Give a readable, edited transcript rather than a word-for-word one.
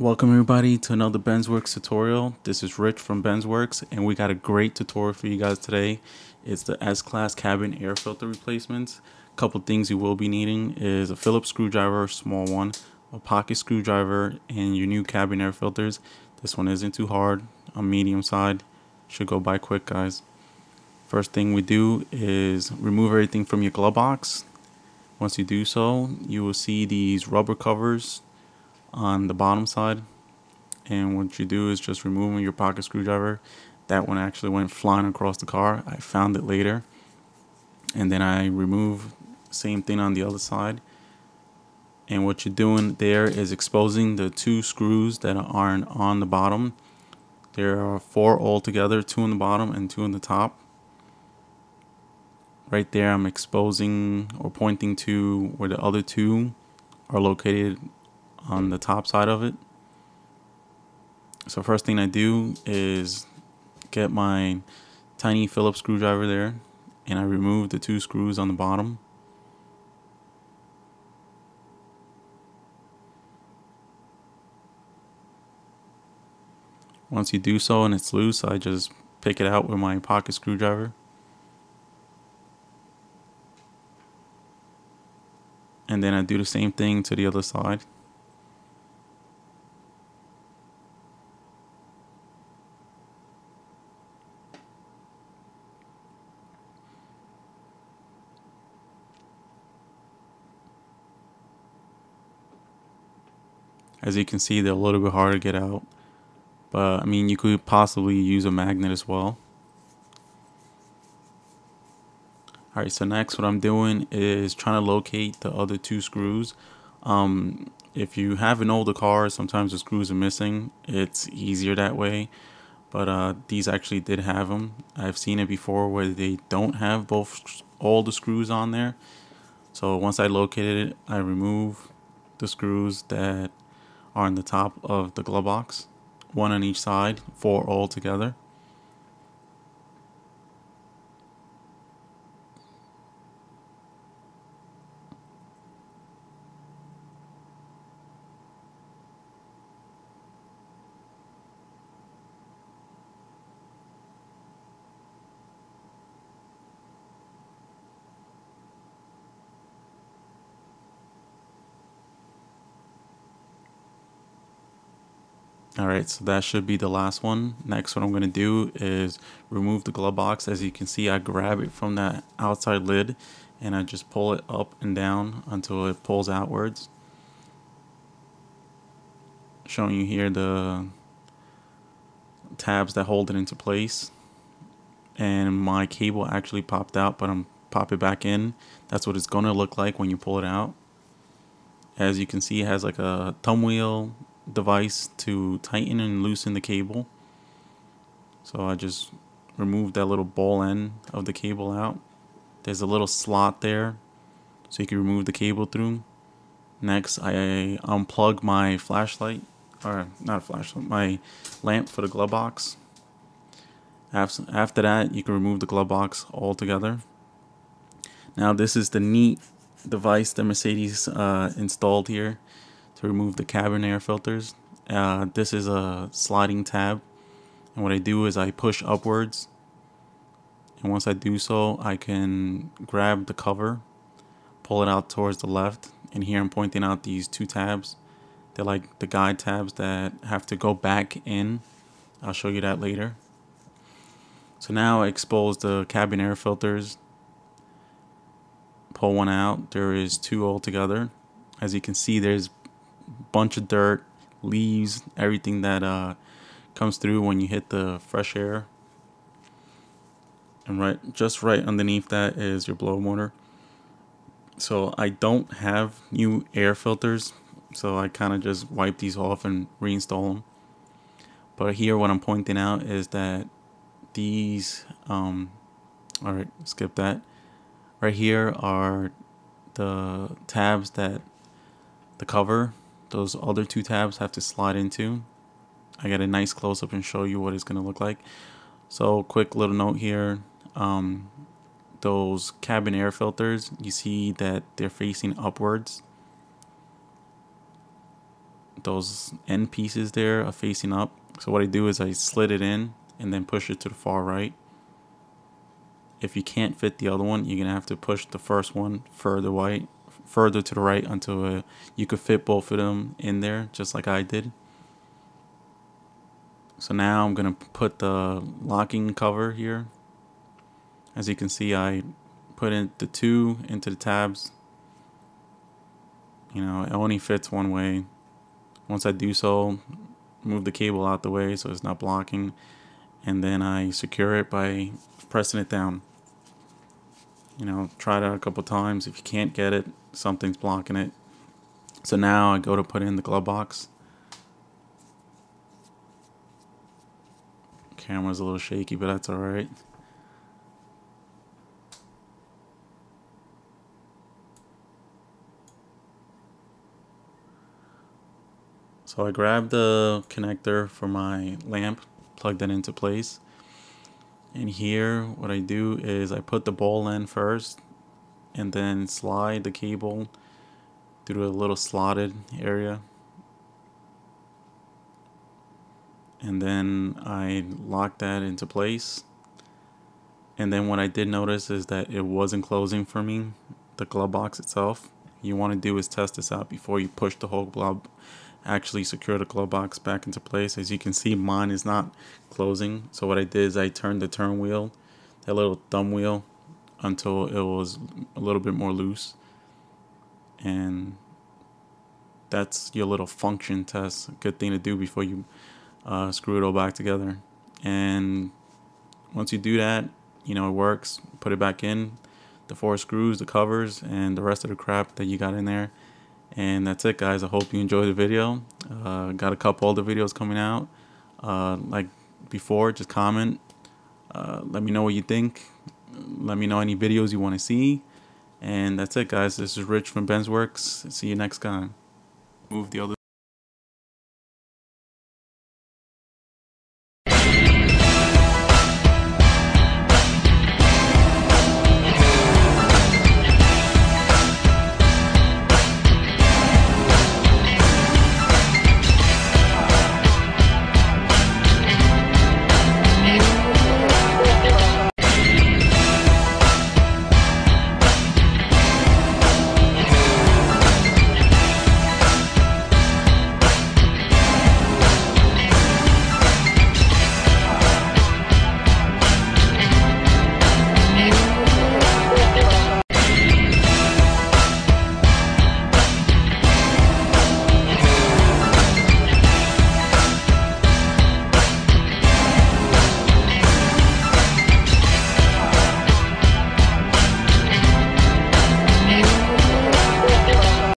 Welcome everybody to another Benzwerks tutorial. This is Rich from Benzwerks, and we got a great tutorial for you guys today. It's the S-Class cabin air filter replacements. A couple things you will be needing is a Phillips screwdriver, small one, a pocket screwdriver, and your new cabin air filters. This one isn't too hard, on medium side. Should go by quick, guys. First thing we do is remove everything from your glove box. Once you do so, you will see these rubber covers on the bottom side, and what you do is just remove your pocket screwdriver. That one actually went flying across the car. I found it later, and then I remove same thing on the other side. And what you're doing there is exposing the two screws that aren't on the bottom. There are 4 altogether, 2 on the bottom and 2 on the top. Right there I'm exposing or pointing to where the other 2 are located on the top side of it. So first thing I do is get my tiny Phillips screwdriver there, and I remove the 2 screws on the bottom. Once you do so and it's loose, I just pick it out with my pocket screwdriver. And then I do the same thing to the other side. As you can see, they're a little bit hard to get out, but I mean, you could possibly use a magnet as well. Alright, so next what I'm doing is trying to locate the other 2 screws. If you have an older car, sometimes the screws are missing. It's easier that way, but these actually did have them. I've seen it before where they don't have all the screws on there. So once I located it, I remove the screws that are on the top of the glove box, 1 on each side, 4 all together. Alright, so that should be the last one. Next, what I'm going to do is remove the glove box. As you can see, I grab it from that outside lid and I just pull it up and down until it pulls outwards. Showing you here the tabs that hold it into place. And my cable actually popped out, but I'm pop it back in. That's what it's going to look like when you pull it out. As you can see, it has like a thumb wheel device to tighten and loosen the cable. So I just removed that little ball end of the cable out. There's a little slot there so you can remove the cable through. Next, I unplug my flashlight, or not a flashlight, my lamp for the glove box. After that, you can remove the glove box altogether. Now this is the neat device that Mercedes installed here to remove the cabin air filters. This is a sliding tab, and what I do is I push upwards, and once I do so, I can grab the cover, pull it out towards the left, and here I'm pointing out these 2 tabs. They're like the guide tabs that have to go back in. I'll show you that later. So now I expose the cabin air filters, pull one out. There is 2 altogether. As you can see, there's bunch of dirt, leaves, everything that comes through when you hit the fresh air. And just right underneath that is your blow motor. So I don't have new air filters, so I kind of just wipe these off and reinstall them. But here what I'm pointing out is that these alright, skip that. Right here are the tabs that the cover, those other 2 tabs have to slide into. I got a nice close-up and show you what it's going to look like. So quick little note here, those cabin air filters, you see that they're facing upwards. those end pieces there are facing up. So what I do is I slid it in and then push it to the far right. If you can't fit the other one, you're gonna have to push the first one further to the right until you could fit both of them in there, just like I did. So now I'm gonna put the locking cover here. As you can see, I put in the 2 into the tabs. You know, it only fits one way. Once I do so, move the cable out the way so it's not blocking, and then I secure it by pressing it down. You know, try that a couple times. If you can't get it, something's blocking it. So now I go to put in the glove box. Camera's a little shaky, but that's alright. So I grabbed the connector for my lamp, plugged that into place. And here what I do is I put the ball in first and then slide the cable through a little slotted area. And then I lock that into place. And then what I did notice is that it wasn't closing for me, the glove box itself. You want to do is test this out before you push the whole glove, actually secure the glove box back into place. As you can see, mine is not closing. So what I did is I turned the turn wheel, that little thumb wheel, until it was a little bit more loose. And that's your little function test. A good thing to do before you screw it all back together. And once you do that, you know it works. Put it back in, the 4 screws, the covers, and the rest of the crap that you got in there. And that's it, guys. I hope you enjoyed the video. Got a couple other videos coming out. Like before, just comment. Let me know what you think. Let me know any videos you want to see. And that's it, guys. This is Rich from Benzwerks. See you next time. Move the other